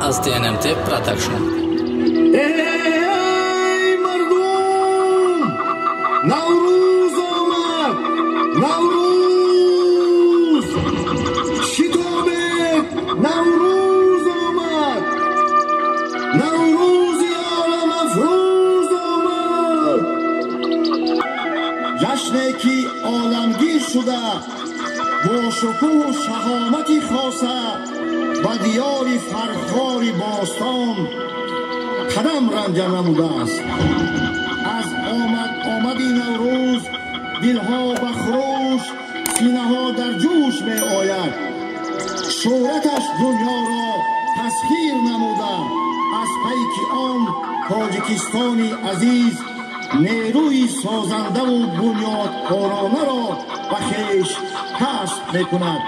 از TNMT Production. مردم نوروز آمد، نوروز شتاب نوروز آمد، نوروز عالم افروز آمد، جشنی که عالمگیر شده با شکوه و شهامتی خاصه و دیار فرخار باستان قدم رنجه نموده است. از آمد نوروز دلها بخروش، سینه ها در جوش می آید. شهرتش دنیا را تسخیر نموده، از پیک آن تاجیکستانی عزیز نیروی سازنده و بنیادکارانه را به خویش کسب می کند.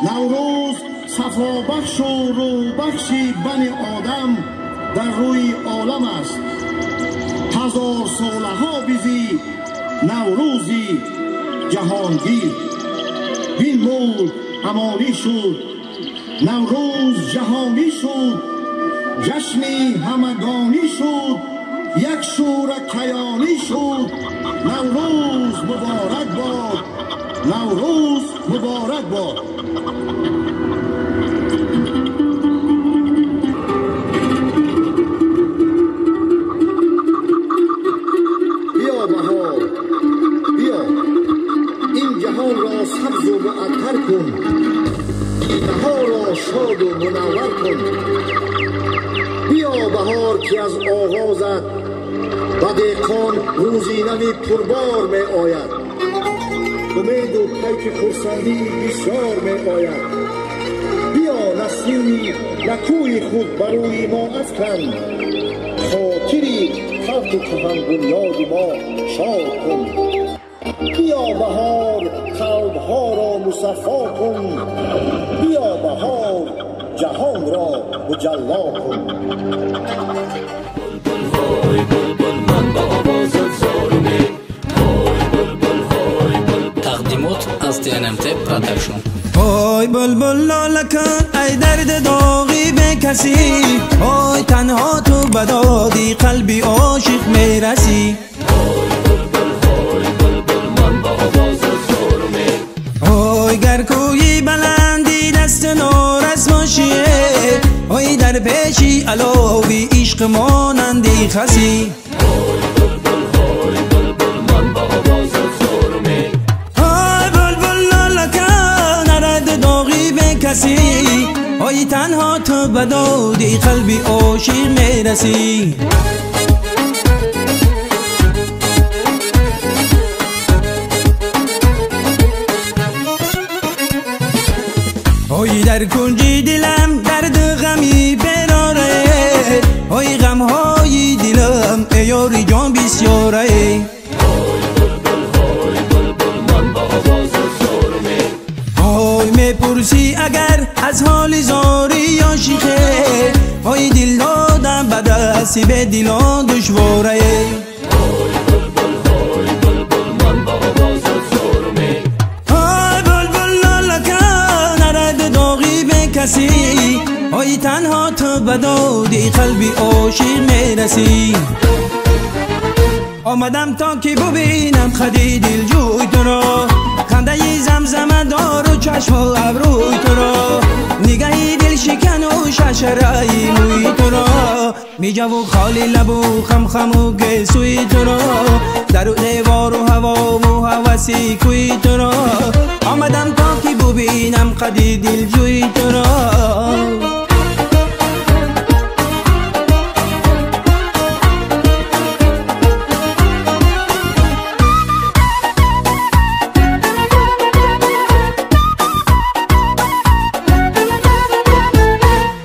نوروز صفابخش و روبخش بنی آدم در روی عالم است. هزار ساله ها بیزی نوروزی جهانگیر، بین ملک امانی شد، نوروز جهانی شد، جشنی همگانی شد، یک شور کیانی شد. نوروز مبارک باد، نوروز مبارک باد. بیا بهار، بیا این جهان را سبز و معطر کن، بهار را شاد و منور کن. بیا بهار که از آغازت و دهقان روزی نوی پربار می آید، امید و پیک خرسندی بسیار می آید. بیا نسیمی نکوی خود بروی ما افکن، خاطری خلق کهن بنیاد ما شاد کن. بیا بهار قلبها را مصفا کن، بیا بهار جهان را مجلا کن. های بلبل من با آوازت زارونه، های بلبل های بلبل. تقدیمات از TNMT Production. های بلبل لاله کن ای درد داغی به کسی، های تنها تو بدادی قلبی عاشق میرسی. های بلبل من با آوازت زارونه، های گر کوی بلندی دست نارس باشیه، های در پیشی علاوی عشق مانندی خسی. های بلبل من با آوازت زارونه، های بلبل لاله کن نرد داغی به کسی، های تنها تو بدادی قلبی عاشق میرسی. های در کنجی دلم درد غمی براره، های غمهای دلم ای یاری جان بسیاره. های بلبل من با آوازت زارونه، های میپرسی اگر از حال زاری یا شیخه، های دل دادم به دستی به دلان دشواره. های بلبل من با آوازت زارونه، های بلبل لاله کن نرد داغی به کسی، های تنها تو بدادی قلبی عاشق میرسی. آمدم تا که ببینم خدی دل جوی تو را، خنده زمزمه دار و چشم و ابروی تو را، نگهی دل شکن و ششرهی موی تو را، میجه و خالی لب و خم خم و گسوی تو را، در و دیوار و هوا و هوسی کوی تو را. آمدم تا که ببینم خدی دل جوی تو را.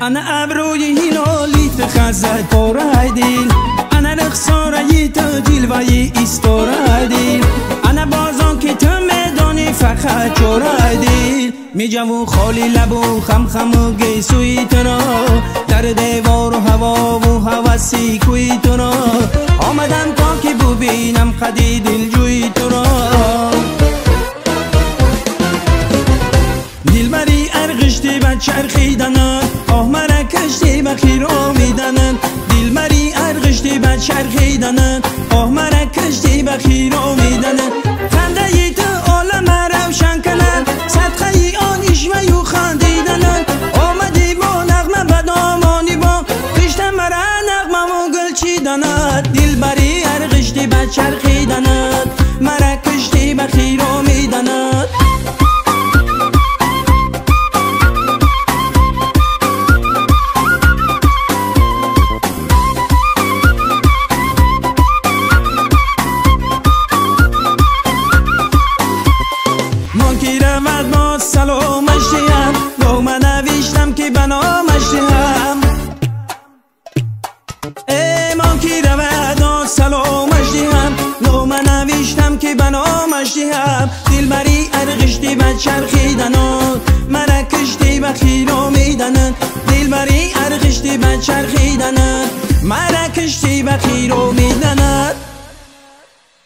انا ابروی هلالیت خزد پاره دل، انا رخساره تو جلوه استاره دل، انا بازان که تو میدانی فقط چوره دل، میجه و خالی لب و خم خم و گیسوی تو را، در دیوار و هوا و هوسی کوی تو را. آمدم تا که ببینم قدی دل جوی تو را. دلبری ارغشتی و چرخیدن آه کشتی به خیرو میدنن دلبری ارغشتی به چرخیدنن آه مرا کشتی به خیرو میدنن خنده ای تو عالم روشن کنن صدقه ای آن اشوه و خندیدنن آمدی با نغمه بدامانی با کشت مرا نغمه و گل چیدنن دلبری ارغشتی به چرخیدنن مرا کشتی به خیرو میدنن سلامش دیم گو من نوشتم که بنامش دیم ای ما کی رود سلامش دیم گو من نوشتم که بنامش دیم دلبری ارغشتی به چرخیدنان مرا کشتی به خیرو میدنن دلبری ارغشتی به چرخیدنان مرا کشتی به خیرو میدنن